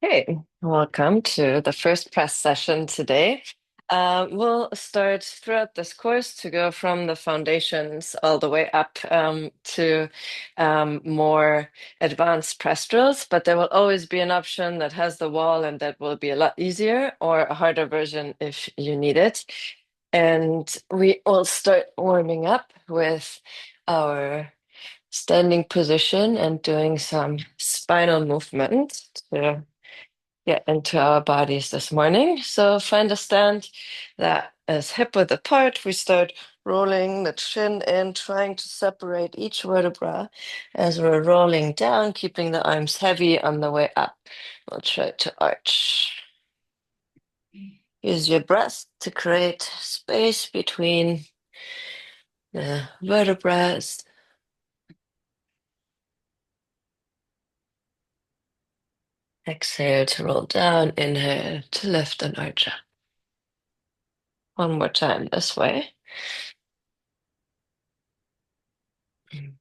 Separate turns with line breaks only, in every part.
Hey, welcome to the first press session today. We'll start throughout this course to go from the foundations all the way up to more advanced press drills, but there will always be an option that has the wall and that will be a lot easier, or a harder version if you need it. And we will start warming up with our standing position and doing some spinal movement to get into our bodies this morning. So find a stand that is hip width apart. We start rolling the chin in, trying to separate each vertebra as we're rolling down, keeping the arms heavy on the way up. We'll try to arch. Use your breath to create space between the vertebrae. Exhale to roll down, inhale to lift and arch up. One more time this way. And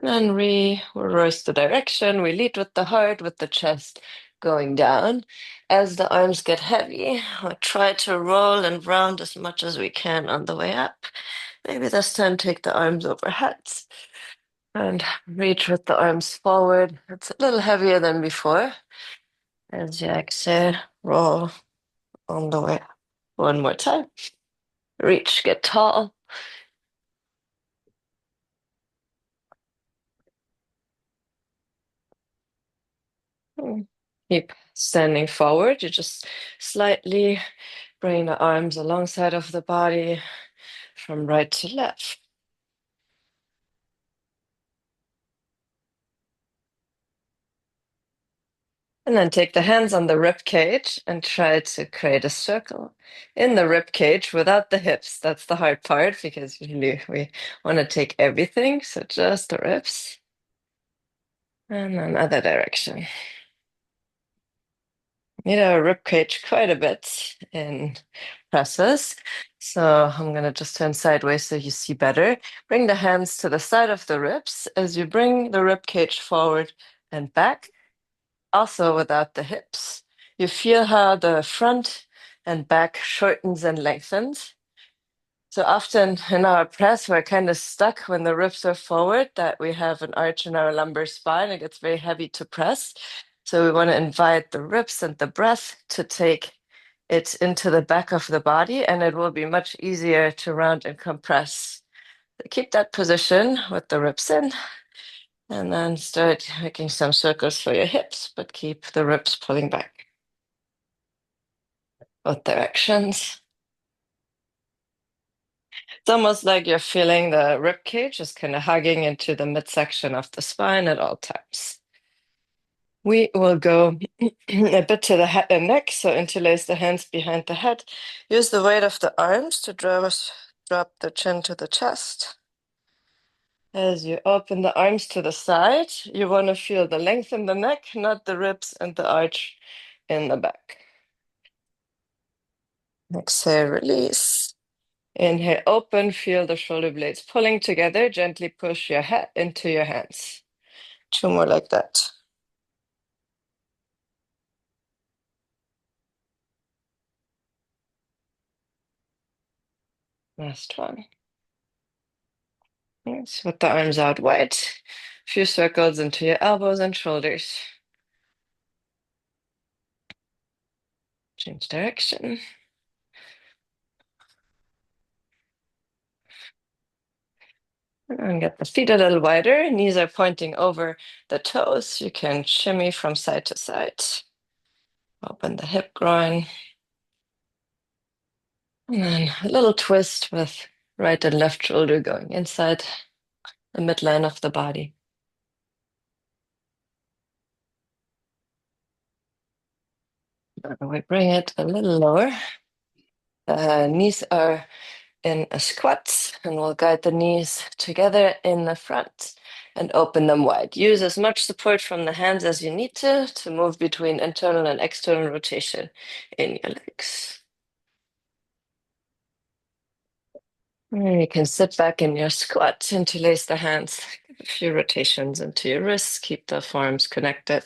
then we reverse the direction. We lead with the heart, with the chest going down. As the arms get heavy, we try to roll and round as much as we can on the way up. Maybe this time take the arms overhead and reach with the arms forward. It's a little heavier than before. As you exhale, roll on the way up. One more time. Reach, get tall. Keep standing forward. You just slightly bring the arms alongside of the body from right to left. And then take the hands on the rib cage and try to create a circle in the rib cage without the hips. That's the hard part because usually we want to take everything. So just the ribs. And then other direction. Need our rib cage quite a bit in presses. So I'm going to just turn sideways so you see better. Bring the hands to the side of the ribs as you bring the rib cage forward and back, also without the hips. You feel how the front and back shortens and lengthens. So often in our press, we're kind of stuck when the ribs are forward, that we have an arch in our lumbar spine. It gets very heavy to press. So we want to invite the ribs and the breath to take it into the back of the body, and it will be much easier to round and compress. Keep that position with the ribs in, and then start making some circles for your hips, but keep the ribs pulling back. Both directions. It's almost like you're feeling the rib cage just kind of hugging into the midsection of the spine at all times. We will go a bit to the head and neck, so interlace the hands behind the head. Use the weight of the arms to drop the chin to the chest. As you open the arms to the side, you want to feel the length in the neck, not the ribs and the arch in the back. Exhale, release. Inhale, open, feel the shoulder blades pulling together. Gently push your head into your hands. Two more like that. Last one. Yes, with the arms out wide. Few circles into your elbows and shoulders. Change direction. And get the feet a little wider. Knees are pointing over the toes. You can shimmy from side to side. Open the hip groin. And then a little twist with right and left shoulder going inside the midline of the body. We bring it a little lower. The knees are in a squat, and we'll guide the knees together in the front and open them wide. Use as much support from the hands as you need to move between internal and external rotation in your legs. And you can sit back in your squat, interlace the hands, give a few rotations into your wrists, keep the forearms connected.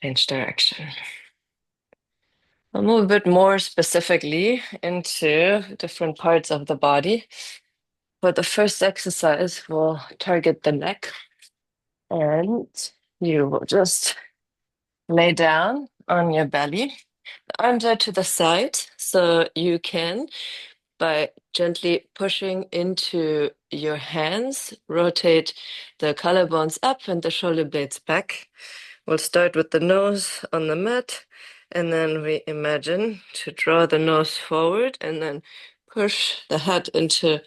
Change direction. I'll move a bit more specifically into different parts of the body. For the first exercise, we'll target the neck, and you will just lay down on your belly. The arms are to the side, so you can, by gently pushing into your hands, rotate the collarbones up and the shoulder blades back. We'll start with the nose on the mat, and then we imagine to draw the nose forward and then push the head into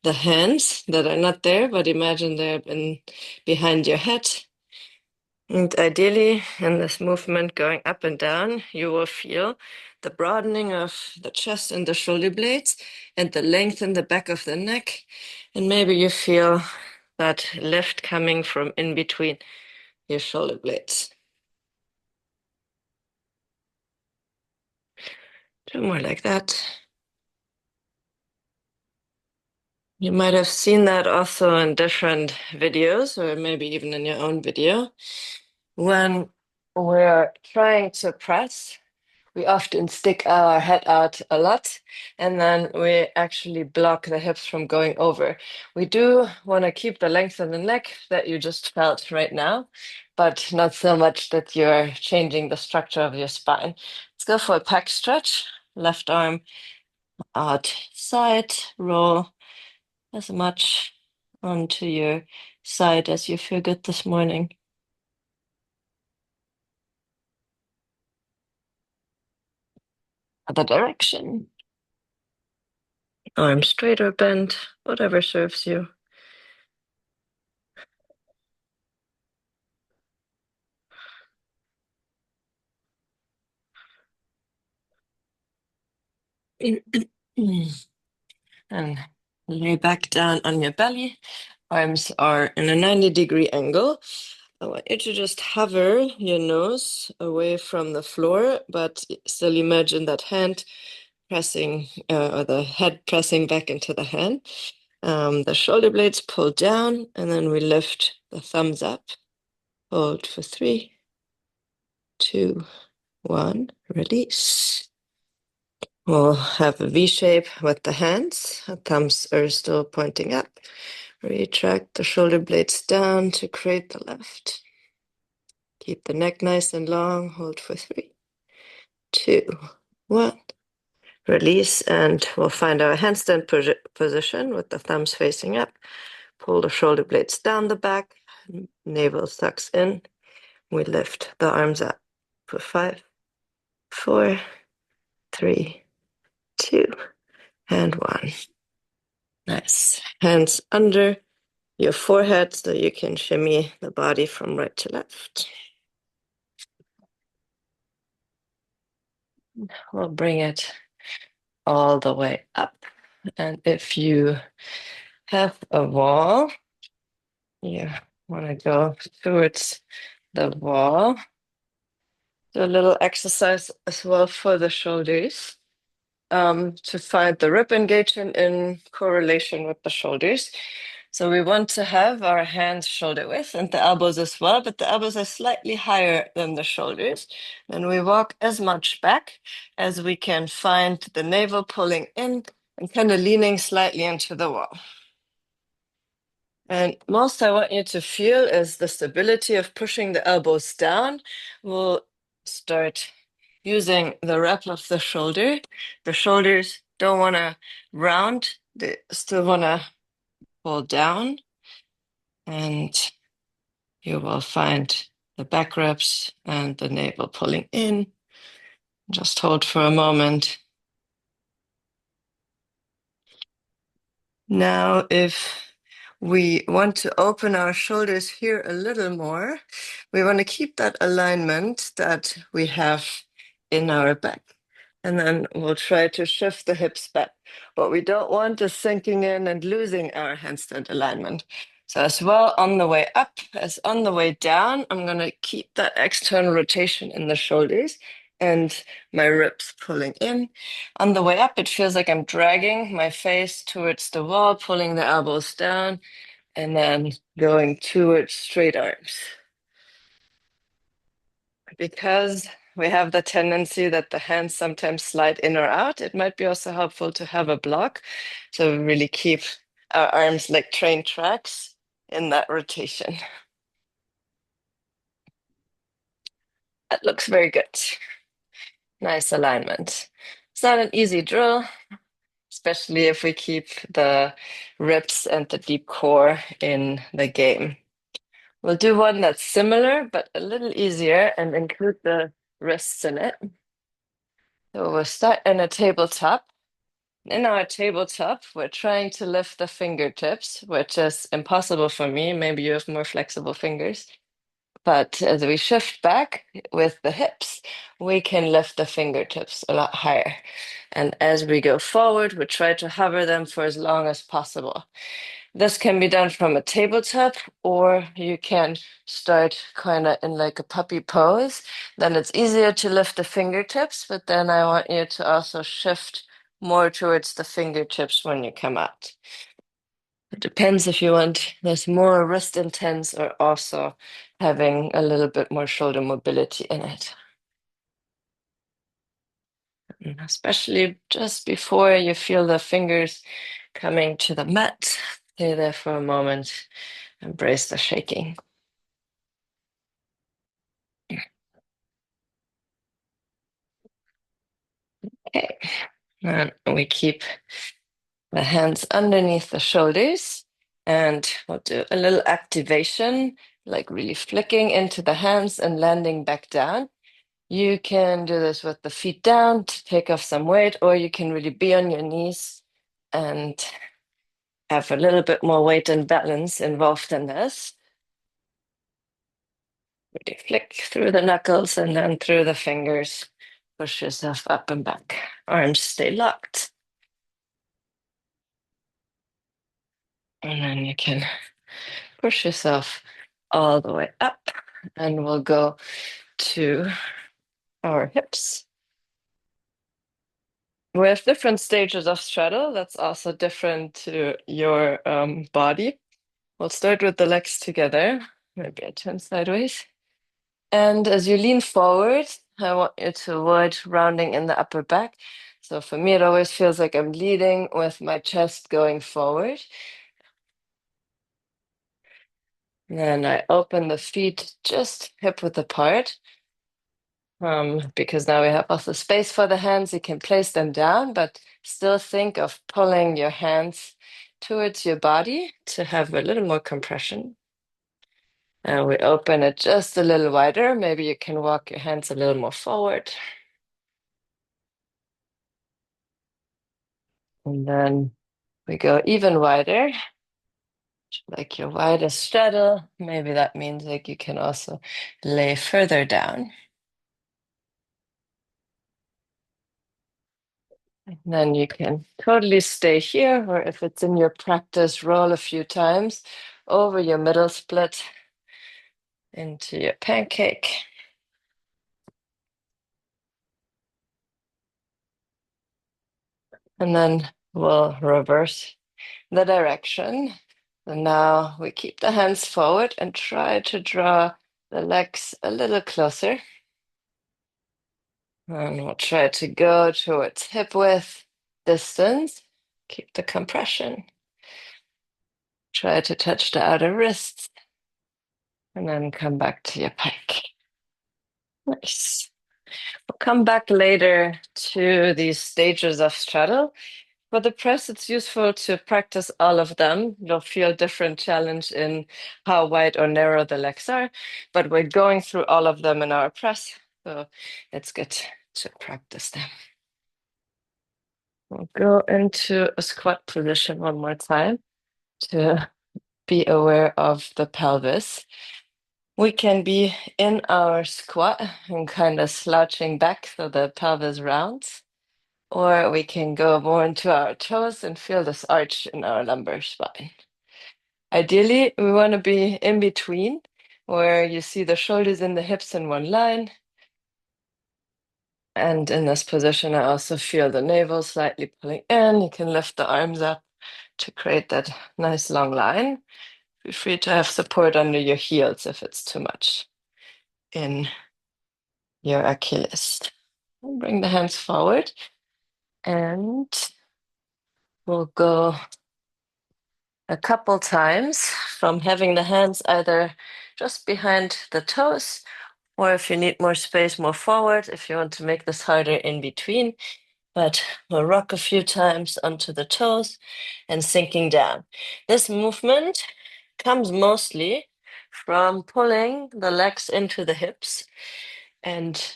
the hands that are not there, but imagine they're behind your head. And ideally, in this movement going up and down, you will feel the broadening of the chest and the shoulder blades and the length in the back of the neck. And maybe you feel that lift coming from in between your shoulder blades. Do more like that. You might have seen that also in different videos, or maybe even in your own video. When we're trying to press, we often stick our head out a lot, and then we actually block the hips from going over. We do want to keep the length of the neck that you just felt right now, but not so much that you're changing the structure of your spine. Let's go for a pec stretch. Left arm out side, roll as much onto your side as you feel good this morning. Other direction. Arm straight or bent, whatever serves you. And lay back down on your belly. Arms are in a 90-degree angle. I want you to just hover your nose away from the floor, but still imagine that hand pressing, or the head pressing back into the hand. The shoulder blades pull down, and then we lift the thumbs up. Hold for 3, 2, 1, release. We'll have a V shape with the hands. The thumbs are still pointing up. Retract the shoulder blades down to create the lift. Keep the neck nice and long. Hold for 3, 2, 1. Release, and we'll find our handstand position with the thumbs facing up. Pull the shoulder blades down the back. Navel sucks in. We lift the arms up for 5, 4, 3, 2, and 1. Nice. Hands under your forehead so you can shimmy the body from right to left. We'll bring it all the way up. And if you have a wall, you want to go towards the wall. Do a little exercise as well for the shoulders. To find the rib engagement in correlation with the shoulders. So we want to have our hands shoulder width and the elbows as well, but the elbows are slightly higher than the shoulders. And we walk as much back as we can find the navel pulling in and kind of leaning slightly into the wall. And most I want you to feel is the stability of pushing the elbows down. We'll start using the wrap of the shoulder. The shoulders don't want to round, they still want to pull down. And you will find the back ribs and the navel pulling in. Just hold for a moment. Now, if we want to open our shoulders here a little more, we want to keep that alignment that we have in our back. And then we'll try to shift the hips back. What we don't want is sinking in and losing our handstand alignment. So as well on the way up as on the way down, I'm going to keep that external rotation in the shoulders and my ribs pulling in. On the way up, it feels like I'm dragging my face towards the wall, pulling the elbows down, and then going towards straight arms. because we have the tendency that the hands sometimes slide in or out, it might be also helpful to have a block. So we really keep our arms like train tracks in that rotation. That looks very good. Nice alignment. It's not an easy drill, especially if we keep the ribs and the deep core in the game. We'll do one that's similar, but a little easier and include the wrists in it. So we'll start in a tabletop. In our tabletop, we're trying to lift the fingertips, which is impossible for me. Maybe you have more flexible fingers. But as we shift back with the hips, we can lift the fingertips a lot higher. And as we go forward, we try to hover them for as long as possible. This can be done from a tabletop, or you can start kind of in like a puppy pose. Then it's easier to lift the fingertips, but then I want you to also shift more towards the fingertips when you come out. It depends if you want this more wrist intense or also having a little bit more shoulder mobility in it. And especially just before you feel the fingers coming to the mat, stay there for a moment, embrace the shaking. Okay, and we keep the hands underneath the shoulders, and we'll do a little activation, like really flicking into the hands and landing back down. You can do this with the feet down to take off some weight, or you can really be on your knees and have a little bit more weight and balance involved in this. Really flick through the knuckles and then through the fingers. Push yourself up and back. Arms stay locked. And then you can push yourself all the way up. And we'll go to our hips. We have different stages of straddle. That's also different to your body. We'll start with the legs together. Maybe I turn sideways. And as you lean forward, I want you to avoid rounding in the upper back. So for me, it always feels like I'm leading with my chest going forward. Then I open the feet just hip width apart. Because now we have also space for the hands, you can place them down, but still think of pulling your hands towards your body to have a little more compression. And we open it just a little wider. Maybe you can walk your hands a little more forward. And then we go even wider, like your widest straddle. Maybe that means like you can also lay further down. And then you can totally stay here, or if it's in your practice, roll a few times over your middle split into your pancake. And then we'll reverse the direction. And now we keep the hands forward and try to draw the legs a little closer. And we'll try to go towards hip width distance. Keep the compression. Try to touch the outer wrists. And then come back to your pike. Nice. We'll come back later to these stages of straddle. For the press, it's useful to practice all of them. You'll feel different challenge in how wide or narrow the legs are, but we're going through all of them in our press, so it's good to practice them. We'll go into a squat position one more time to be aware of the pelvis. We can be in our squat and kind of slouching back so the pelvis rounds. Or we can go more into our toes and feel this arch in our lumbar spine. Ideally, we want to be in between, where you see the shoulders and the hips in one line. And in this position, I also feel the navel slightly pulling in. You can lift the arms up to create that nice long line. Feel free to have support under your heels if it's too much in your Achilles. Bring the hands forward and we'll go a couple times from having the hands either just behind the toes, or if you need more space, more forward, if you want to make this harder in between. But we'll rock a few times onto the toes and sinking down. This movement comes mostly from pulling the legs into the hips. And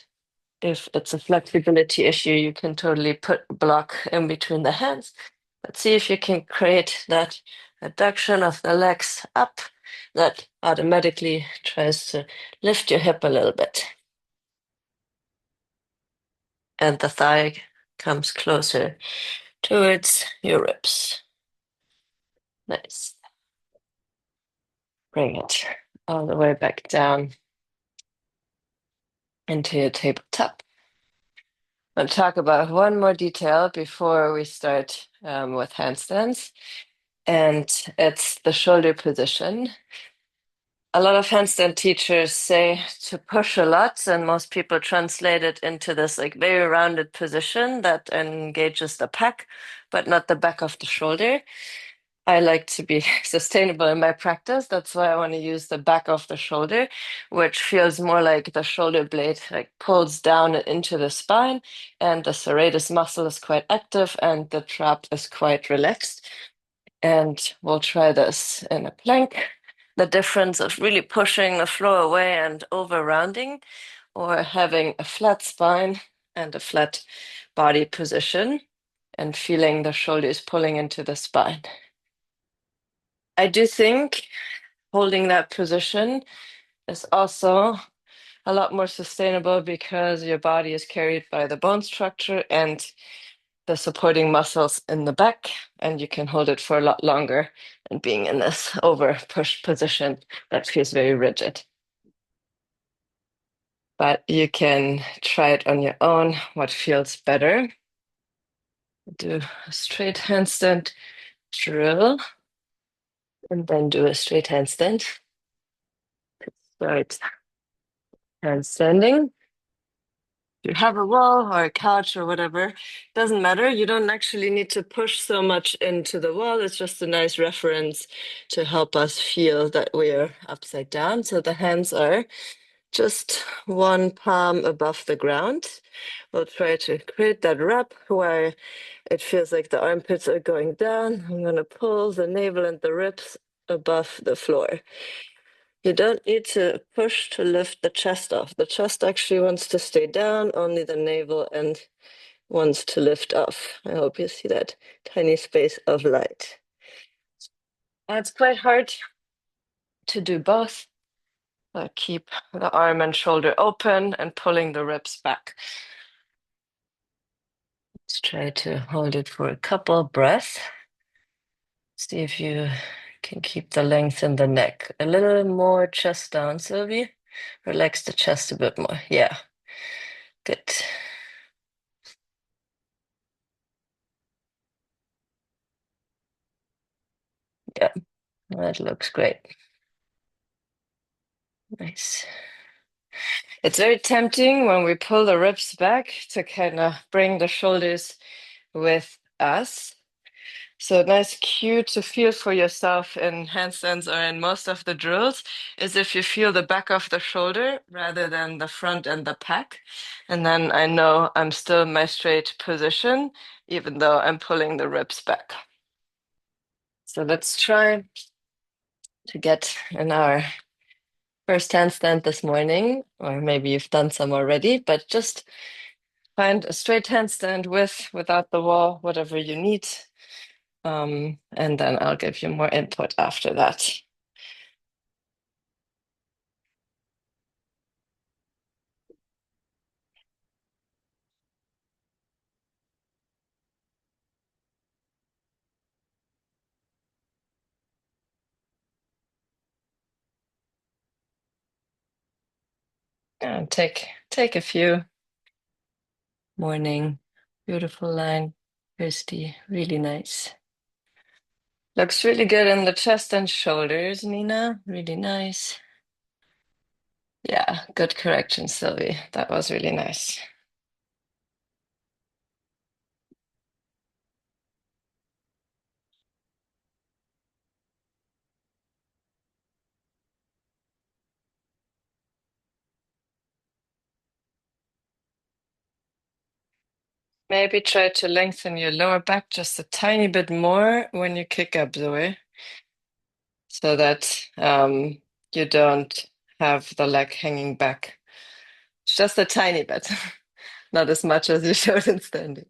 if it's a flexibility issue, you can totally put block in between the hands. But see if you can create that adduction of the legs up that automatically tries to lift your hip a little bit. And the thigh comes closer towards your ribs. Nice. Bring it all the way back down into your tabletop. I'll talk about one more detail before we start with handstands, and it's the shoulder position. A lot of handstand teachers say to push a lot, and most people translate it into this like very rounded position that engages the pec, but not the back of the shoulder. I like to be sustainable in my practice. That's why I want to use the back of the shoulder, which feels more like the shoulder blade like pulls down into the spine, and the serratus muscle is quite active and the trap is quite relaxed. And we'll try this in a plank. The difference of really pushing the floor away and over rounding, or having a flat spine and a flat body position, and feeling the shoulders pulling into the spine. I do think holding that position is also a lot more sustainable because your body is carried by the bone structure and the supporting muscles in the back, and you can hold it for a lot longer than being in this over push position that feels very rigid. But you can try it on your own, what feels better. Do a straight handstand drill and then do a straight handstand. Start handstanding. You have a wall or a couch or whatever, doesn't matter. You don't actually need to push so much into the wall. It's just a nice reference to help us feel that we're upside down. So the hands are just one palm above the ground. We'll try to create that wrap where it feels like the armpits are going down. I'm going to pull the navel and the ribs above the floor. You don't need to push to lift the chest off. The chest actually wants to stay down, only the navel and wants to lift off. I hope you see that tiny space of light. It's quite hard to do both. Keep the arm and shoulder open and pulling the ribs back. Let's try to hold it for a couple breaths. See if you can keep the length in the neck. A little more chest down, Sylvie. Relax the chest a bit more. Yeah, good. Yeah, that looks great. Nice. It's very tempting when we pull the ribs back to kind of bring the shoulders with us. So a nice cue to feel for yourself in handstands or in most of the drills is if you feel the back of the shoulder rather than the front and the pack. And then I know I'm still in my straight position, even though I'm pulling the ribs back. So let's try to get in our first handstand this morning, or maybe you've done some already, but just find a straight handstand with, without the wall, whatever you need. And then I'll give you more input after that. And take a few. Morning. Beautiful line. Christy, really nice. Looks really good in the chest and shoulders, Nina. Really nice. Yeah, good correction, Sylvie. That was really nice. Maybe try to lengthen your lower back just a tiny bit more when you kick up, Zoe, so that you don't have the leg hanging back. Just a tiny bit, not as much as you showed in standing.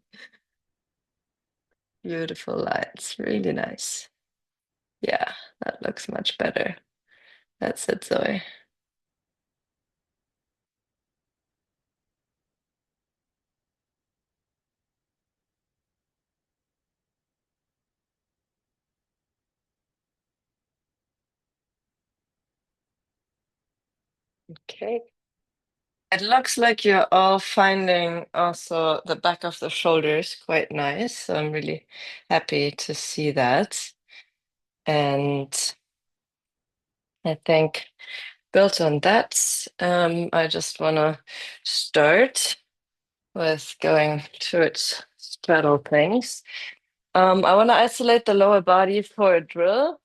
Beautiful lines, really nice. Yeah, that looks much better. That's it, Zoe. Okay. It looks like you're all finding also the back of the shoulders quite nice. So I'm really happy to see that. And I think built on that, I just want to start with going towards straddle things. I want to isolate the lower body for a drill,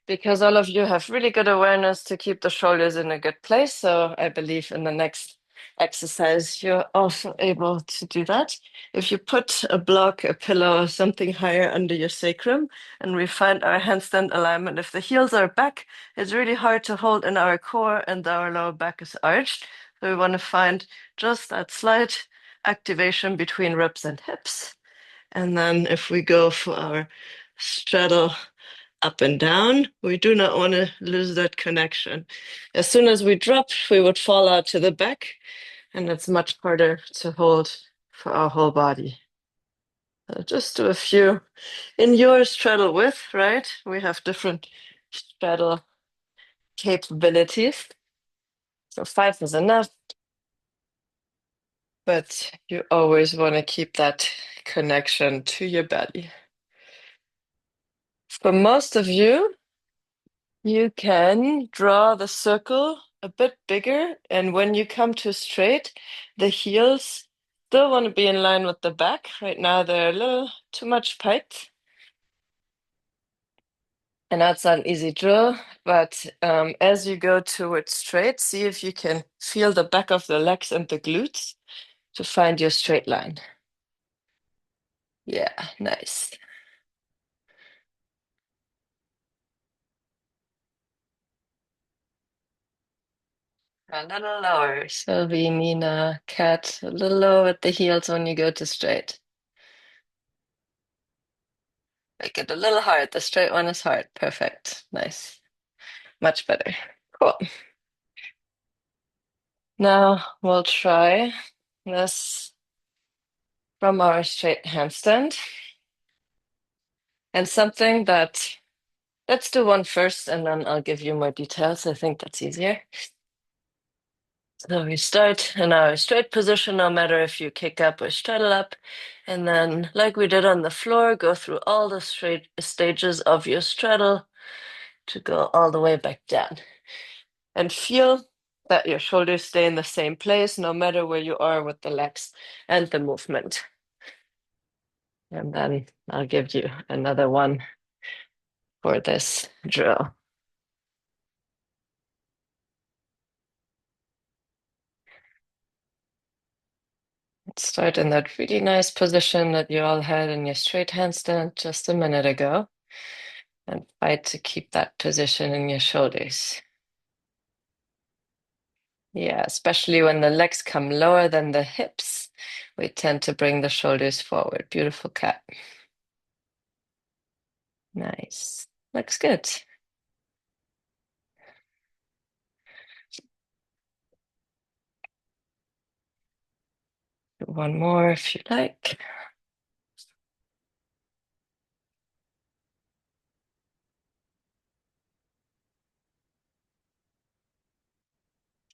because all of you have really good awareness to keep the shoulders in a good place. So I believe in the next exercise, you're also able to do that. If you put a block, a pillow, or something higher under your sacrum, and we find our handstand alignment, if the heels are back, it's really hard to hold in our core and our lower back is arched. So we want to find just that slight activation between ribs and hips. And then if we go for our straddle up and down, we do not want to lose that connection. As soon as we drop, we would fall out to the back, and it's much harder to hold for our whole body. So just do a few in your straddle width, right? We have different straddle capabilities. So 5 is enough, but you always want to keep that connection to your belly. For most of you, you can draw the circle a bit bigger, and when you come to straight, the heels still want to be in line with the back. Right now, they're a little too much piked, and that's not an easy drill. But as you go towards straight, see if you can feel the back of the legs and the glutes to find your straight line. Yeah, nice. A little lower. Sylvie, Nina, Cat, a little lower at the heels when you go to straight. Make it a little hard. The straight one is hard. Perfect. Nice. Much better. Cool. Now we'll try this from our straight handstand. And something that, let's do one first and then I'll give you more details. I think that's easier. So we start in our straight position, no matter if you kick up or straddle up. And then, like we did on the floor, go through all the straight stages of your straddle to go all the way back down. And feel that your shoulders stay in the same place no matter where you are with the legs and the movement. And then I'll give you another one for this drill. Let's start in that really nice position that you all had in your straight handstand just a minute ago. And fight to keep that position in your shoulders. Yeah, especially when the legs come lower than the hips, we tend to bring the shoulders forward. Beautiful cat. Nice. Looks good. One more if you like.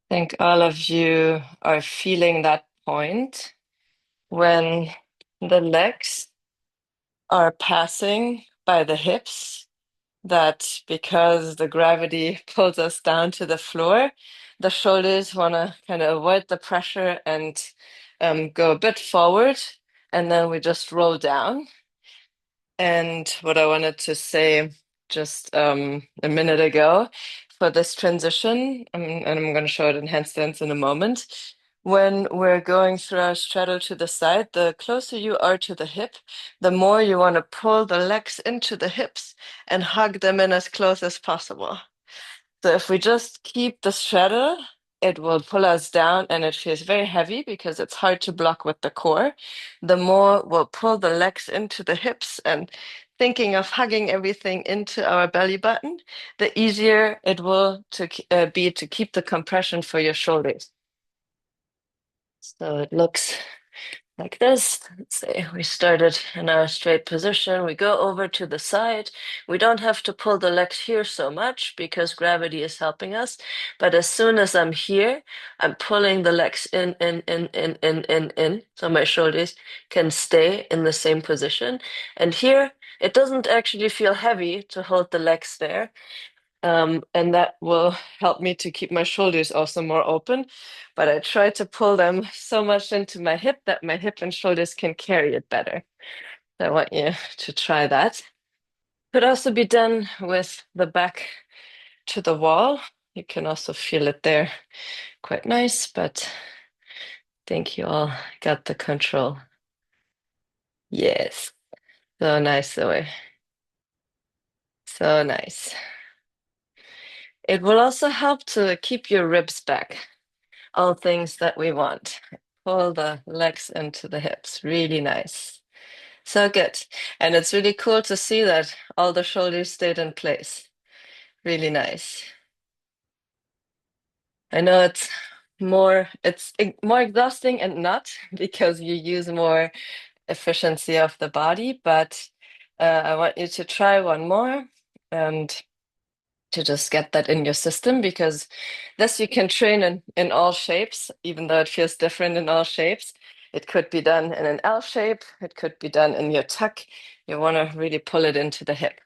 I think all of you are feeling that point when the legs are passing by the hips. that because the gravity pulls us down to the floor, the shoulders want to kind of avoid the pressure and go a bit forward, and then we just roll down. And what I wanted to say just a minute ago for this transition, and I'm going to show it in handstands in a moment. When we're going through our straddle to the side, the closer you are to the hip, the more you want to pull the legs into the hips and hug them in as close as possible. So if we just keep the straddle, it will pull us down and it feels very heavy because it's hard to block with the core. The more we'll pull the legs into the hips and thinking of hugging everything into our belly button, the easier it will be to keep the compression for your shoulders. So it looks like this. Let's say we started in our straight position. We go over to the side. We don't have to pull the legs here so much because gravity is helping us. But as soon as I'm here, I'm pulling the legs in. So my shoulders can stay in the same position. And here, it doesn't actually feel heavy to hold the legs there. And that will help me to keep my shoulders also more open. But I try to pull them so much into my hip that my hip and shoulders can carry it better. So I want you to try that. Could also be done with the back to the wall. You can also feel it there. Quite nice, but I think you all got the control. Yes. So nice, Zoe. So nice. It will also help to keep your ribs back. All things that we want. Pull the legs into the hips. Really nice. So good. And it's really cool to see that all the shoulders stayed in place. Really nice. I know it's more exhausting and not because you use more efficiency of the body, but I want you to try one more and to just get that in your system because this you can train in all shapes, even though it feels different in all shapes. It could be done in an L shape, it could be done in your tuck. You want to really pull it into the hip.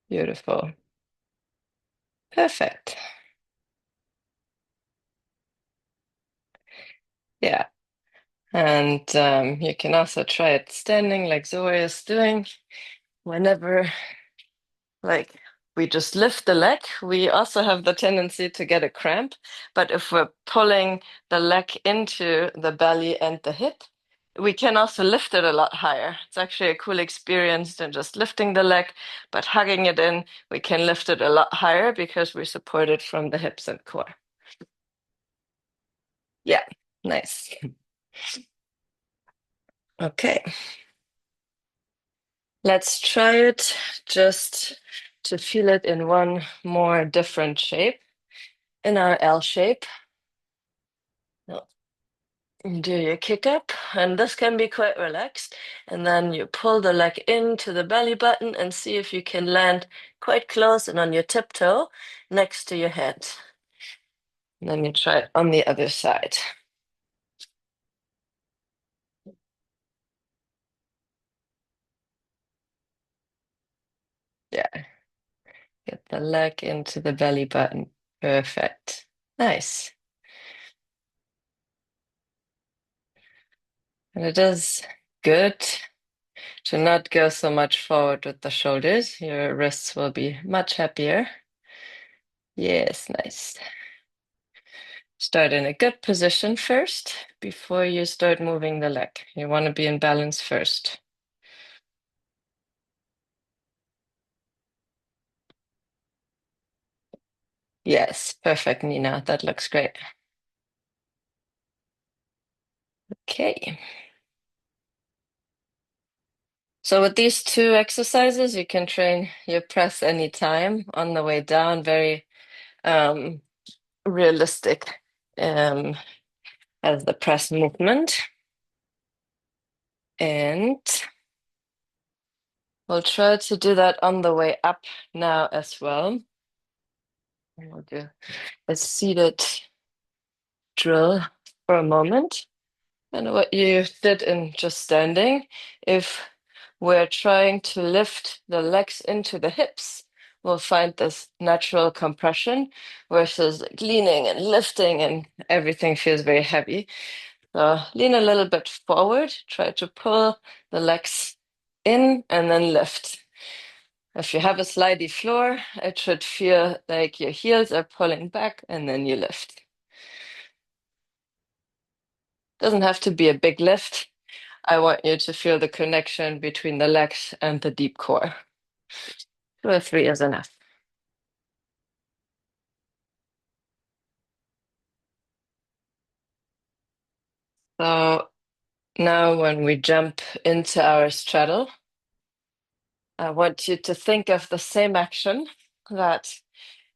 Beautiful. Perfect. Yeah. And you can also try it standing like Zoe is doing. Whenever like we just lift the leg, we also have the tendency to get a cramp. But if we're pulling the leg into the belly and the hip, we can also lift it a lot higher. It's actually a cool experience than just lifting the leg, but hugging it in, we can lift it a lot higher because we support it from the hips and core. Yeah, nice. Okay, let's try it just to feel it in one more different shape, in our L shape. You do your kick up, and this can be quite relaxed. And then you pull the leg into the belly button and see if you can land quite close and on your tiptoe next to your head. And then you try it on the other side. Yeah, get the leg into the belly button. Perfect. Nice. And it is good to not go so much forward with the shoulders. Your wrists will be much happier. Yes, nice. Start in a good position first before you start moving the leg. You want to be in balance first. Yes, perfect, Nina. That looks great. Okay. So with these two exercises, you can train your press anytime on the way down. Very um, realistic as the press movement. And we'll try to do that on the way up now as well. We'll do a seated drill for a moment. And what you did in just standing, if we're trying to lift the legs into the hips, we'll find this natural compression versus like leaning and lifting, and everything feels very heavy. So lean a little bit forward, try to pull the legs in and then lift. If you have a slidey floor, it should feel like your heels are pulling back and then you lift. Doesn't have to be a big lift. I want you to feel the connection between the legs and the deep core. 2 or 3 is enough. So now when we jump into our straddle, I want you to think of the same action that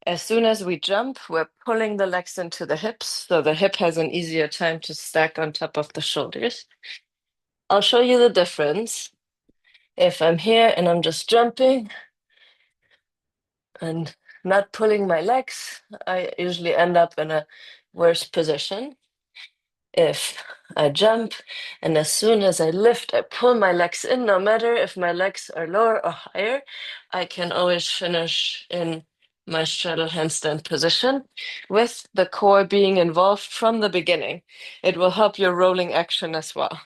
as soon as we jump, we're pulling the legs into the hips, so the hip has an easier time to stack on top of the shoulders. I'll show you the difference. If I'm here and I'm just jumping and not pulling my legs, I usually end up in a worse position. If I jump and as soon as I lift, I pull my legs in, no matter if my legs are lower or higher, I can always finish in my straddle handstand position with the core being involved from the beginning. It will help your rolling action as well.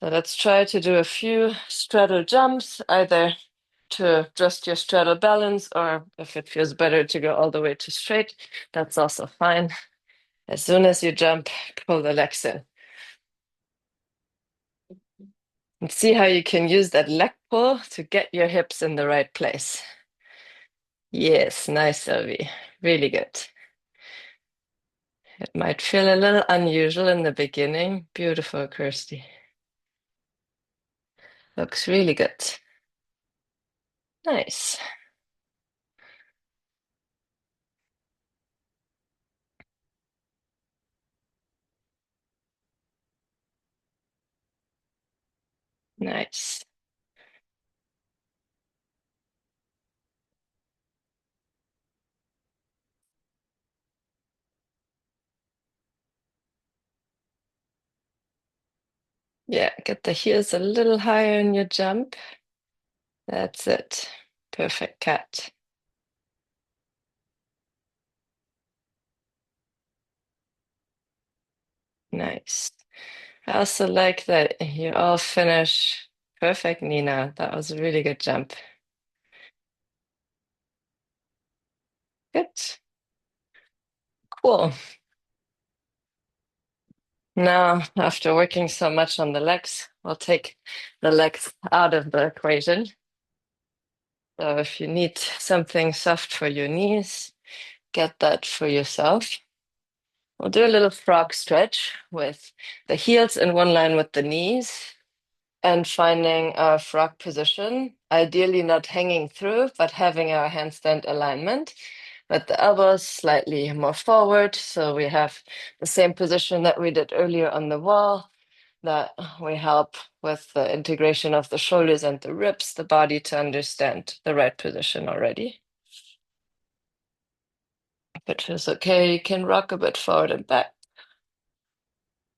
So let's try to do a few straddle jumps, either to adjust your straddle balance, or if it feels better to go all the way to straight, that's also fine. As soon as you jump, pull the legs in. And see how you can use that leg pull to get your hips in the right place. Yes, nice, Sylvie. Really good. It might feel a little unusual in the beginning. Beautiful, Kirsty. Looks really good. Nice. Nice. Yeah, get the heels a little higher in your jump. That's it. Perfect cat. Nice. I also like that you all finish perfect, Nina. That was a really good jump. Good. Cool. Now, after working so much on the legs, we'll take the legs out of the equation. So if you need something soft for your knees, get that for yourself. We'll do a little frog stretch with the heels in one line with the knees and finding a frog position, ideally not hanging through, but having our handstand alignment, with the elbows slightly more forward. So we have the same position that we did earlier on the wall, that we help with the integration of the shoulders and the ribs, the body to understand the right position already. If it feels okay, you can rock a bit forward and back.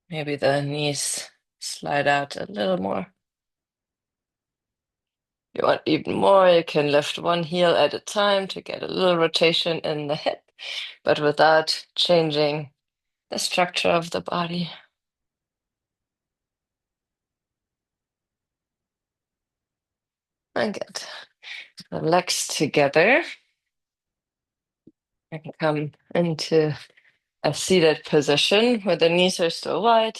Maybe the knees slide out a little more. If you want even more, you can lift one heel at a time to get a little rotation in the hip, but without changing the structure of the body. And get the legs together and come into a seated position where the knees are still wide.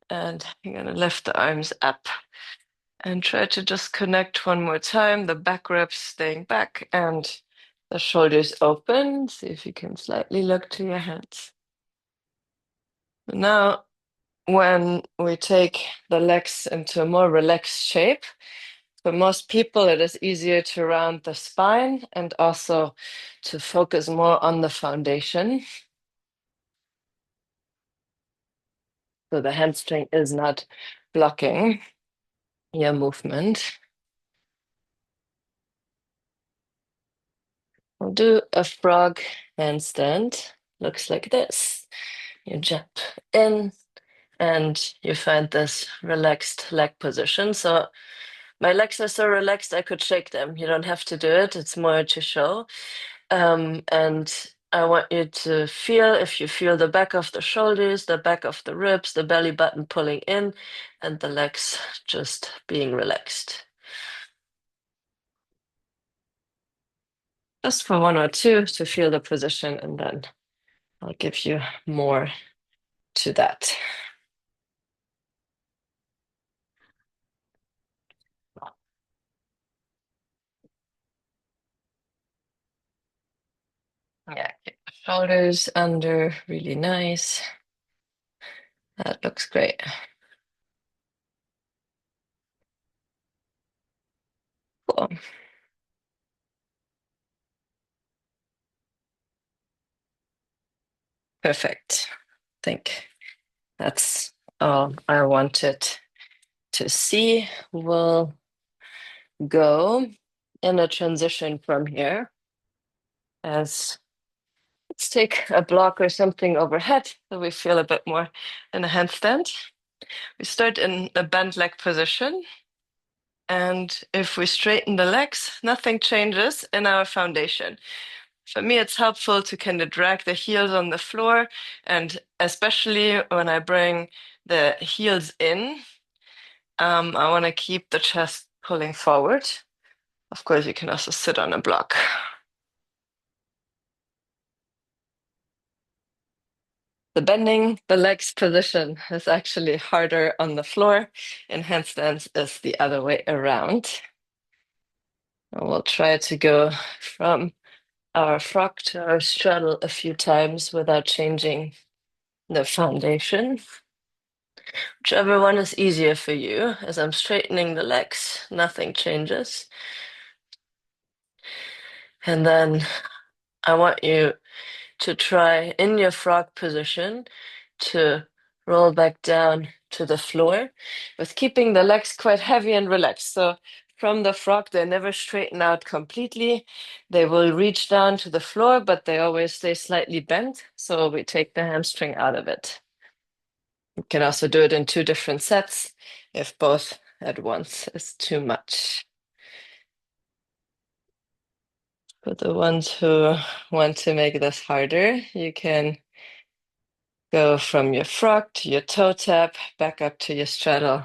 And you're going to lift the arms up and try to just connect one more time. The back ribs staying back and the shoulders open. See if you can slightly look to your hands. Now, when we take the legs into a more relaxed shape, for most people, it is easier to round the spine and also to focus more on the foundation. So the hamstring is not blocking your movement. We'll do a frog handstand. Looks like this. You jump in and you find this relaxed leg position. So my legs are so relaxed I could shake them. You don't have to do it. It's more to show. And I want you to feel if you feel the back of the shoulders, the back of the ribs, the belly button pulling in, and the legs just being relaxed. Just for one or two to feel the position, and then I'll give you more to that. Yeah, keep the shoulders under, really nice. That looks great. Cool. Perfect. I think that's all I wanted to see. We'll go in a transition from here as let's take a block or something overhead so we feel a bit more in a handstand. We start in a bent leg position. And if we straighten the legs, nothing changes in our foundation. For me, it's helpful to kind of drag the heels on the floor. And especially when I bring the heels in, I want to keep the chest pulling forward. Of course, you can also sit on a block. The bending the legs position is actually harder on the floor. In handstands is the other way around. And we'll try to go from our frog to our straddle a few times without changing the foundation. Whichever one is easier for you. As I'm straightening the legs, nothing changes. And then I want you to try in your frog position to roll back down to the floor with keeping the legs quite heavy and relaxed. So from the frog, they never straighten out completely. They will reach down to the floor, but they always stay slightly bent. So we take the hamstring out of it. You can also do it in two different sets if both at once is too much. For the ones who want to make this harder, you can go from your frog to your toe tap, back up to your straddle,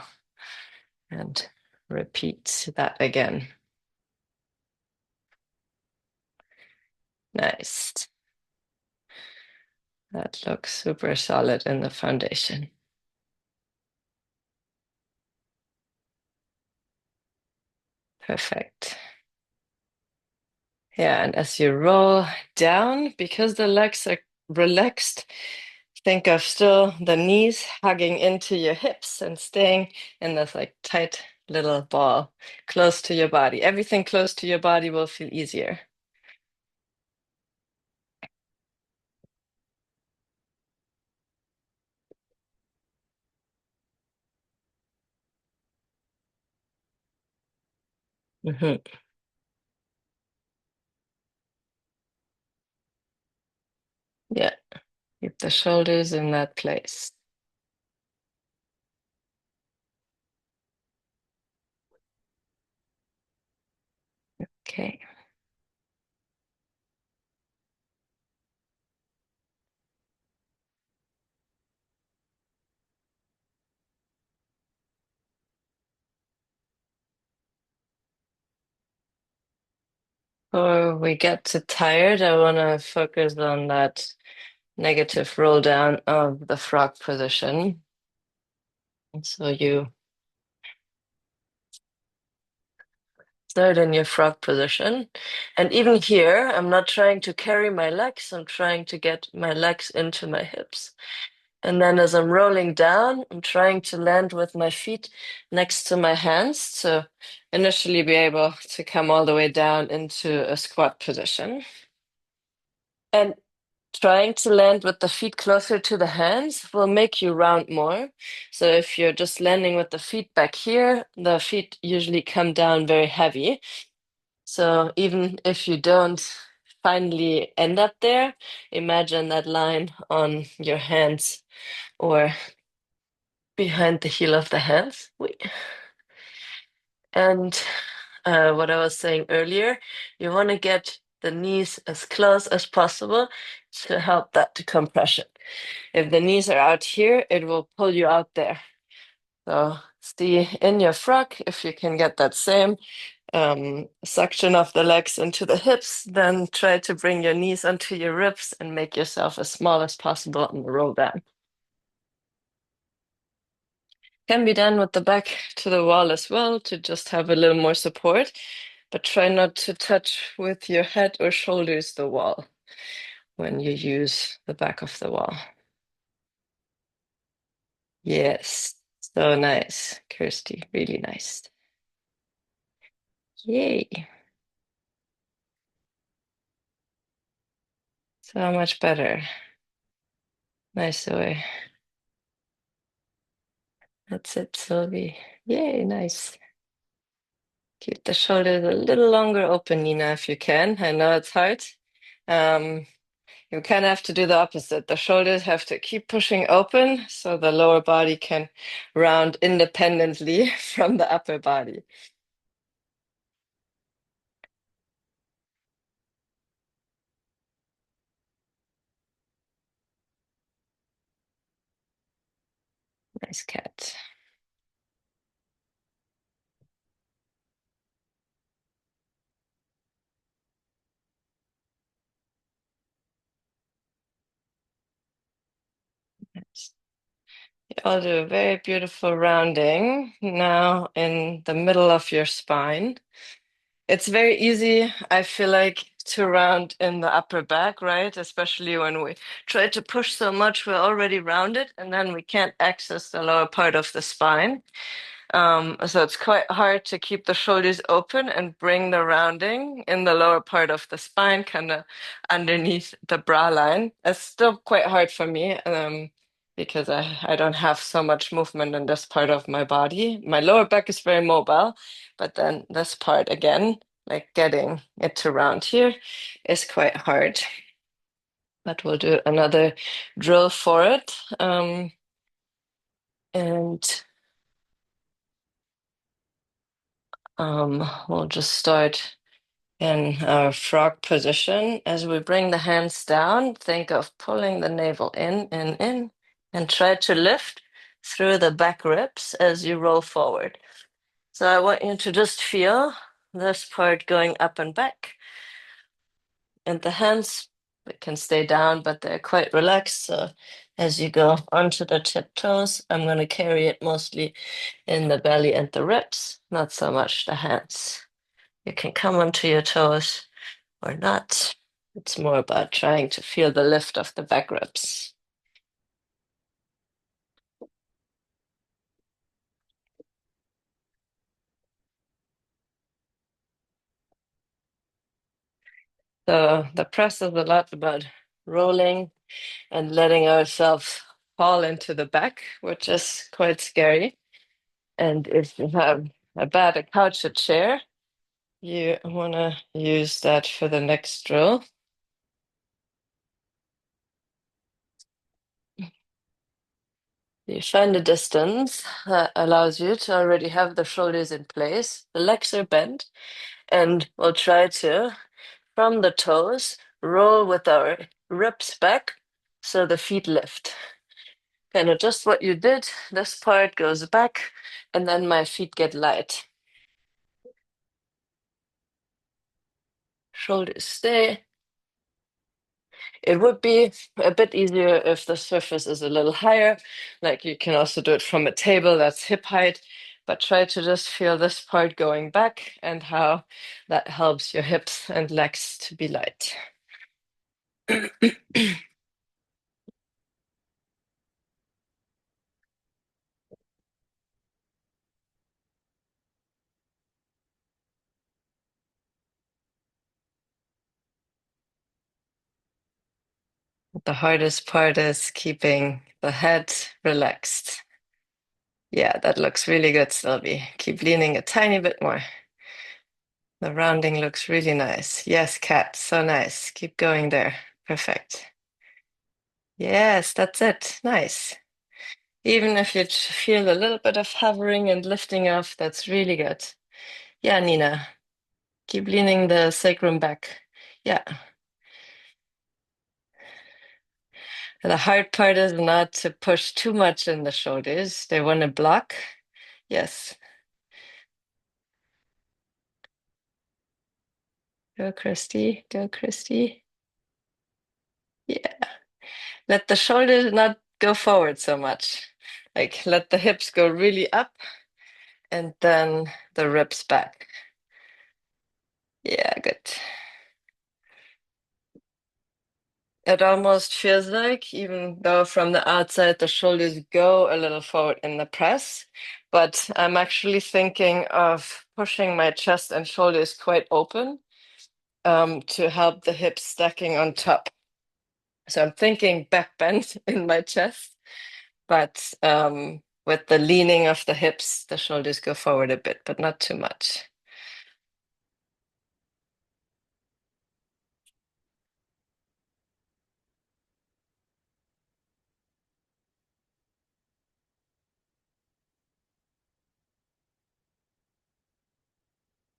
and repeat that again. Nice. That looks super solid in the foundation. Perfect. Yeah, and as you roll down, because the legs are relaxed, think of still the knees hugging into your hips and staying in this like tight little ball close to your body. Everything close to your body will feel easier. Hmm. Yeah, keep the shoulders in that place. Okay. Before we get too tired, I want to focus on that negative roll down of the frog position. So you start in your frog position. And even here, I'm not trying to carry my legs, I'm trying to get my legs into my hips. And then as I'm rolling down, I'm trying to land with my feet next to my hands to initially be able to come all the way down into a squat position. And trying to land with the feet closer to the hands will make you round more. So if you're just landing with the feet back here, the feet usually come down very heavy. So even if you don't finally end up there, imagine that line on your hands or behind the heel of the hands. And what I was saying earlier, you want to get the knees as close as possible to help that decompression. If the knees are out here, it will pull you out there. So stay in your frog if you can get that same suction of the legs into the hips, then try to bring your knees onto your ribs and make yourself as small as possible on the roll down. Can be done with the back to the wall as well to just have a little more support, but try not to touch with your head or shoulders the wall when you use the back of the wall. Yes, so nice, Kirsty, really nice. Yay, so much better. Nice away. That's it, Sylvie. Yay, nice. Keep the shoulders a little longer open, Nina, if you can. I know it's hard. Um, you kind of have to do the opposite. The shoulders have to keep pushing open so the lower body can round independently from the upper body. Nice cat. Nice. I'll do a very beautiful rounding now in the middle of your spine. It's very easy, I feel like, to round in the upper back, right? Especially when we try to push so much, we're already rounded, and then we can't access the lower part of the spine. So it's quite hard to keep the shoulders open and bring the rounding in the lower part of the spine, kind of underneath the bra line. It's still quite hard for me, because I don't have so much movement in this part of my body. My lower back is very mobile, but then this part again, like getting it to round here, is quite hard. But we'll do another drill for it. And we'll just start in our frog position. As we bring the hands down, think of pulling the navel in, and try to lift through the back ribs as you roll forward. So I want you to just feel this part going up and back. And the hands can stay down, but they're quite relaxed. So as you go onto the tiptoes, I'm going to carry it mostly in the belly and the ribs, not so much the hands. You can come onto your toes or not. It's more about trying to feel the lift of the back ribs. So the press is a lot about rolling and letting ourselves fall into the back, which is quite scary. And if you have a bad couch or chair, you want to use that for the next drill. You find a distance that allows you to already have the shoulders in place, the legs are bent, and we'll try to, from the toes, roll with our ribs back so the feet lift. Kind of just what you did. This part goes back, and then my feet get light. Shoulders stay. It would be a bit easier if the surface is a little higher. Like you can also do it from a table that's hip height, but try to just feel this part going back and how that helps your hips and legs to be light. The hardest part is keeping the head relaxed. Yeah, that looks really good, Sylvie. Keep leaning a tiny bit more. The rounding looks really nice. Yes, cat. So nice. Keep going there. Perfect. Yes, that's it. Nice. Even if you feel a little bit of hovering and lifting off, that's really good. Yeah, Nina. Keep leaning the sacrum back. Yeah. The hard part is not to push too much in the shoulders. They want to block. Yes. Go, Christy. Go, Christy. Yeah. Let the shoulders not go forward so much. Like let the hips go really up and then the ribs back. Yeah, good. It almost feels like, even though from the outside the shoulders go a little forward in the press, but I'm actually thinking of pushing my chest and shoulders quite open to help the hips stacking on top. So I'm thinking back bend in my chest, but with the leaning of the hips, the shoulders go forward a bit, but not too much.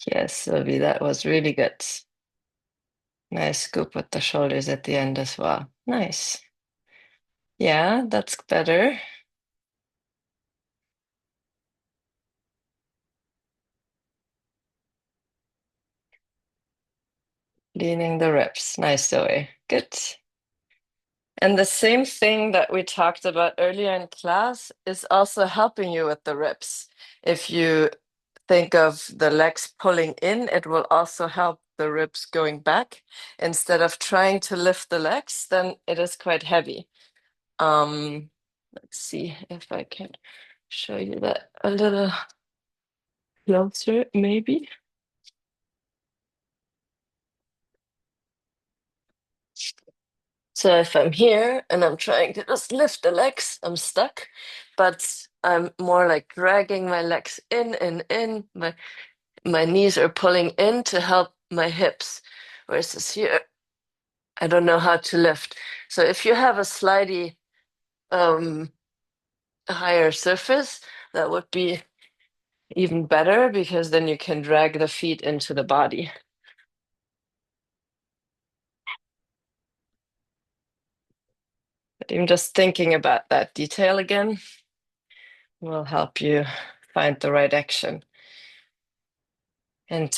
Yes, Sylvie, that was really good. Nice scoop with the shoulders at the end as well. Nice. Yeah, that's better. Leaning the ribs. Nice, Zoe. Good. And the same thing that we talked about earlier in class is also helping you with the ribs. If you think of the legs pulling in, it will also help the ribs going back. Instead of trying to lift the legs, then it is quite heavy. Let's see if I can show you that a little closer, maybe. So if I'm here and I'm trying to just lift the legs, I'm stuck, but I'm more like dragging my legs in and in. My knees are pulling in to help my hips. Versus here, I don't know how to lift. So if you have a slightly um, higher surface, that would be even better because then you can drag the feet into the body. But even just thinking about that detail again will help you find the right action. And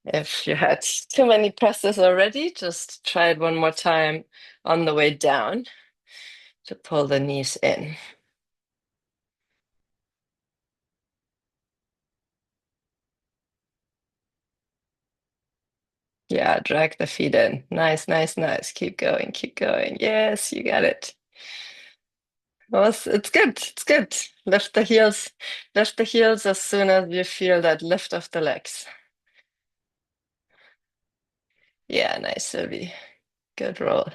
if you had too many presses already, just try it one more time on the way down to pull the knees in. Yeah, drag the feet in. Nice, nice, nice. Keep going, keep going. Yes, you got it. Well, it's good. It's good. Lift the heels. Lift the heels as soon as you feel that lift of the legs. Yeah, nice, Sylvie. Good roll.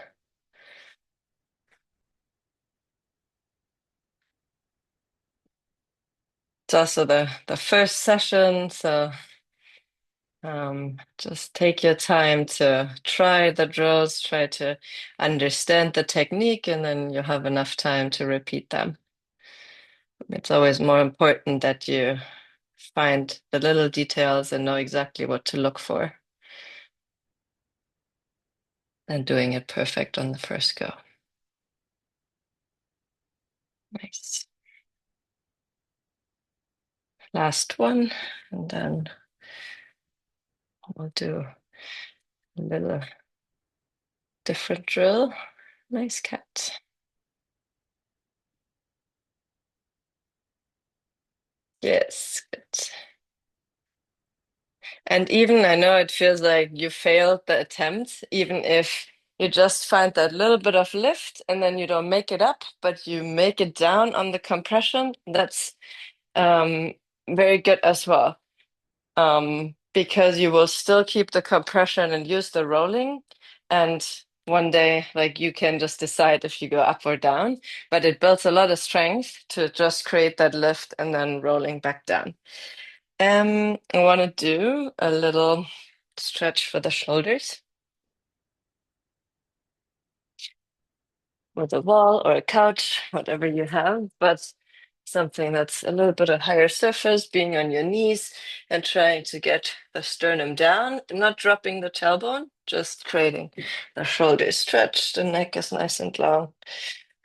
It's also the first session, so just take your time to try the drills, try to understand the technique, and then you have enough time to repeat them. It's always more important that you find the little details and know exactly what to look for than doing it perfect on the first go. Nice. Last one, and then we'll do a little different drill. Nice cat. Yes, good. And even I know it feels like you failed the attempt, even if you just find that little bit of lift and then you don't make it up, but you make it down on the compression, that's um, very good as well. Because you will still keep the compression and use the rolling. And one day, like you can just decide if you go up or down, but it builds a lot of strength to just create that lift and then rolling back down. I want to do a little. stretch for the shoulders with a wall or a couch, whatever you have, but something that's a little bit of higher surface, being on your knees and trying to get the sternum down, not dropping the tailbone, just creating the shoulders stretched. The neck is nice and long.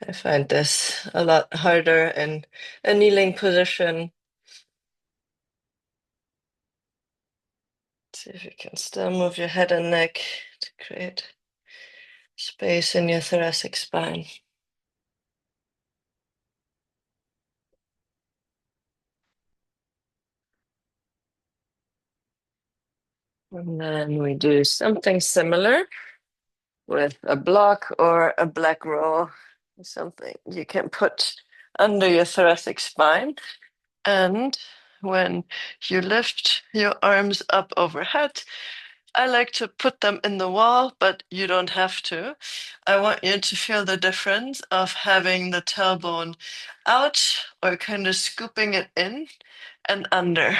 I find this a lot harder in a kneeling position. See if you can still move your head and neck to create space in your thoracic spine. And then we do something similar with a block or a black roll, something you can put under your thoracic spine. And when you lift your arms up overhead, I like to put them in the wall, but you don't have to. I want you to feel the difference of having the tailbone out or kind of scooping it in and under.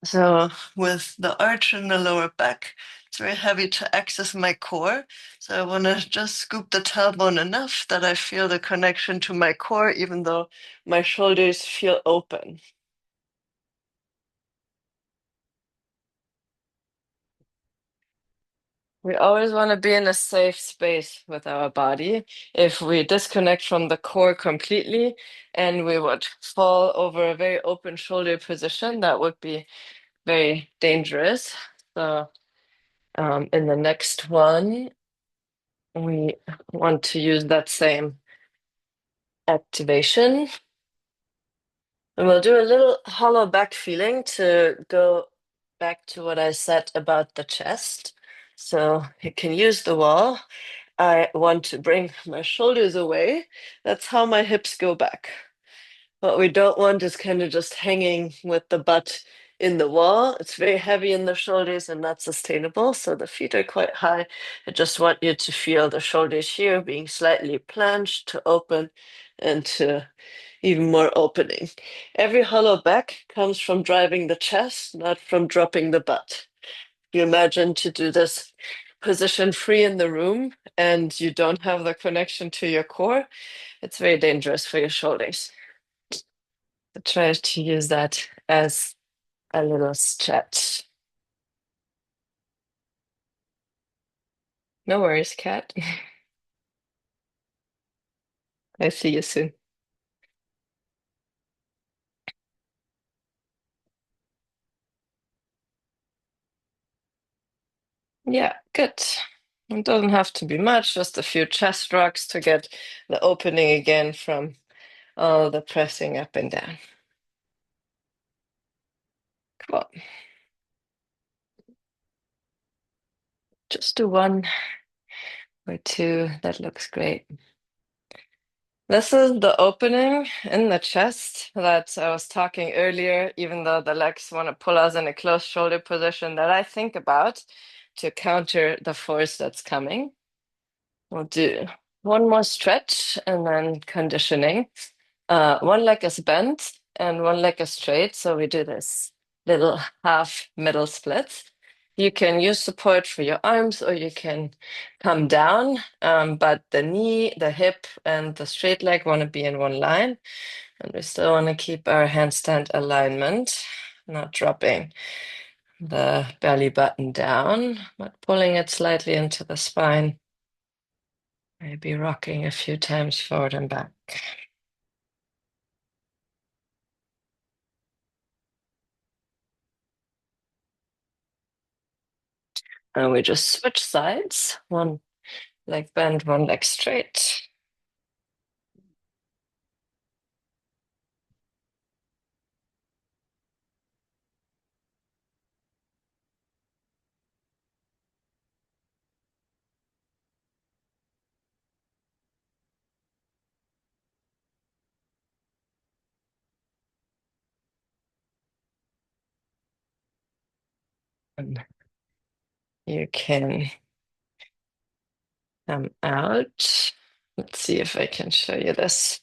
So with the arch in the lower back, it's very heavy to access my core. So I want to just scoop the tailbone enough that I feel the connection to my core, even though my shoulders feel open. We always want to be in a safe space with our body. If we disconnect from the core completely and we would fall over a very open shoulder position, that would be very dangerous. So in the next one, we want to use that same activation. And we'll do a little hollow back feeling to go back to what I said about the chest. So you can use the wall. I want to bring my shoulders away. That's how my hips go back. What we don't want is kind of just hanging with the butt in the wall. It's very heavy in the shoulders and not sustainable. So the feet are quite high. I just want you to feel the shoulders here being slightly planched to open and to even more opening. Every hollow back comes from driving the chest, not from dropping the butt. You imagine to do this position free in the room and you don't have the connection to your core, it's very dangerous for your shoulders. So try to use that as a little stretch. No worries, Kat. I see you soon. Yeah, good. It doesn't have to be much, just a few chest rocks to get the opening again from all the pressing up and down. Cool. Just do one or two. That looks great. This is the opening in the chest that I was talking earlier, even though the legs want to pull us in a closed shoulder position that I think about to counter the force that's coming. We'll do one more stretch and then conditioning. One leg is bent and one leg is straight. So we do this little half middle split. You can use support for your arms or you can come down, but the knee, the hip, and the straight leg want to be in one line. And we still want to keep our handstand alignment, not dropping the belly button down, but pulling it slightly into the spine. Maybe rocking a few times forward and back. And we just switch sides. One leg bend, one leg straight. And you can come out. Let's see if I can show you this.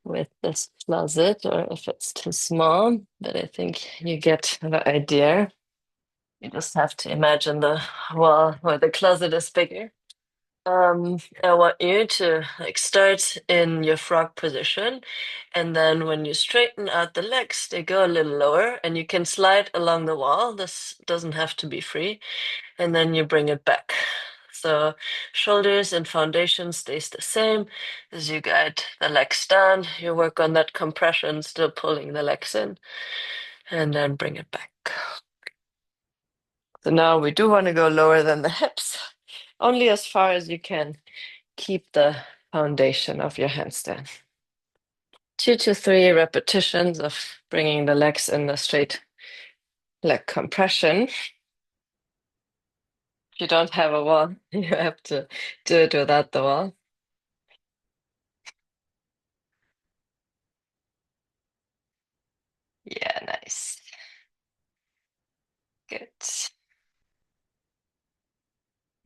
with this closet or if it's too small, but I think you get the idea. You just have to imagine the wall where the closet is bigger. I want you to like start in your frog position, and then when you straighten out the legs, they go a little lower, and you can slide along the wall. This doesn't have to be free, and then you bring it back. So shoulders and foundation stays the same as you guide the legs down. You work on that compression, still pulling the legs in, and then bring it back. So now we do want to go lower than the hips, only as far as you can. Keep the foundation of your handstand. 2 to 3 repetitions of bringing the legs in the straight leg compression. If you don't have a wall, you have to do it without the wall. Yeah, nice. Good.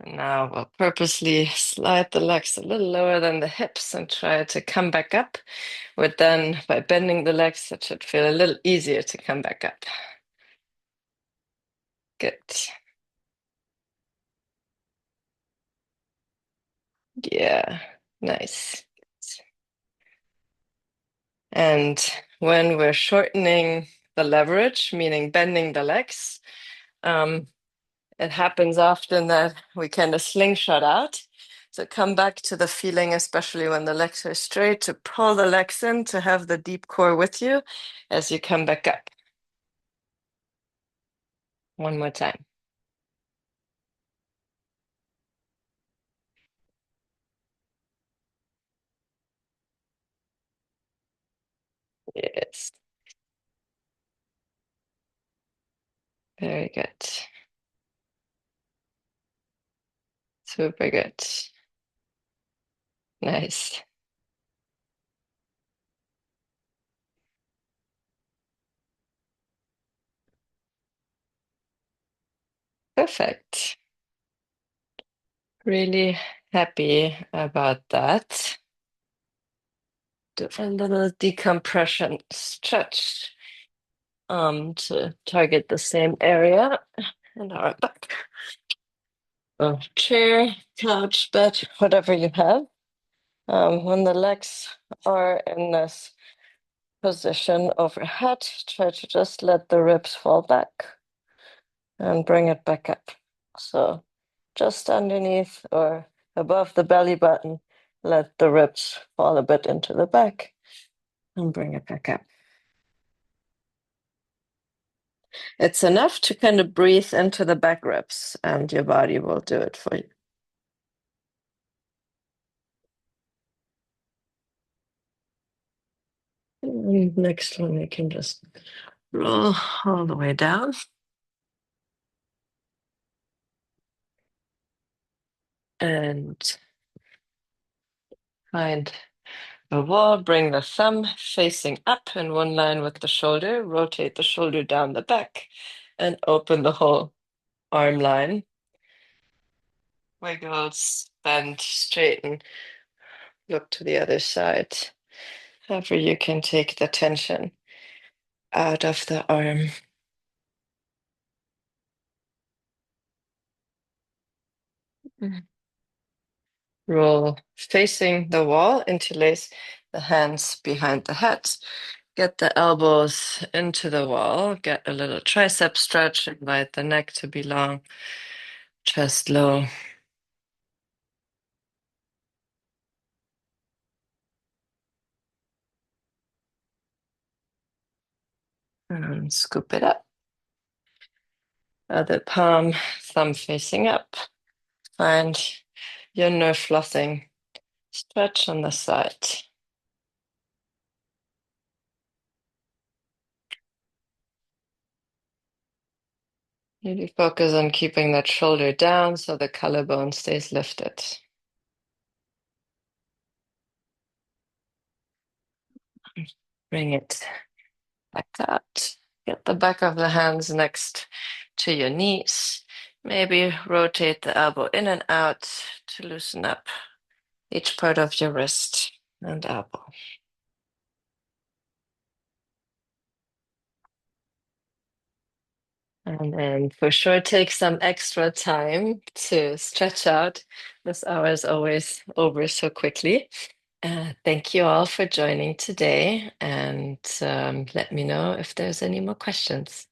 And now we'll purposely slide the legs a little lower than the hips and try to come back up. But then by bending the legs, it should feel a little easier to come back up. Good. Yeah, nice. And when we're shortening the leverage, meaning bending the legs, um, it happens often that we kind of slingshot out. So come back to the feeling, especially when the legs are straight, to pull the legs in, to have the deep core with you as you come back up. One more time. Yes, very good. Super good. Nice. Perfect. Really happy about that. Do a little decompression stretch to target the same area in our back. Chair, couch, bed, whatever you have. When the legs are in this position overhead, try to just let the ribs fall back and bring it back up. So just underneath or above the belly button, let the ribs fall a bit into the back and bring it back up. It's enough to kind of breathe into the back ribs, and your body will do it for you. And next one, you can just roll all the way down. And find a wall, bring the thumb facing up in one line with the shoulder, rotate the shoulder down the back, and open the whole arm line. Wiggles, bend, straighten, look to the other side. However, you can take the tension out of the arm. Roll facing the wall, interlace the hands behind the head. Get the elbows into the wall, get a little tricep stretch, invite the neck to be long, chest low. And scoop it up. Other palm, thumb facing up. Find your nerve flossing stretch on the side. Maybe focus on keeping that shoulder down so the collarbone stays lifted. Bring it back out. Get the back of the hands next to your knees. Maybe rotate the elbow in and out to loosen up each part of your wrist and elbow. And for sure, take some extra time to stretch out. This hour is always over so quickly. Thank you all for joining today, and let me know if there's any more questions.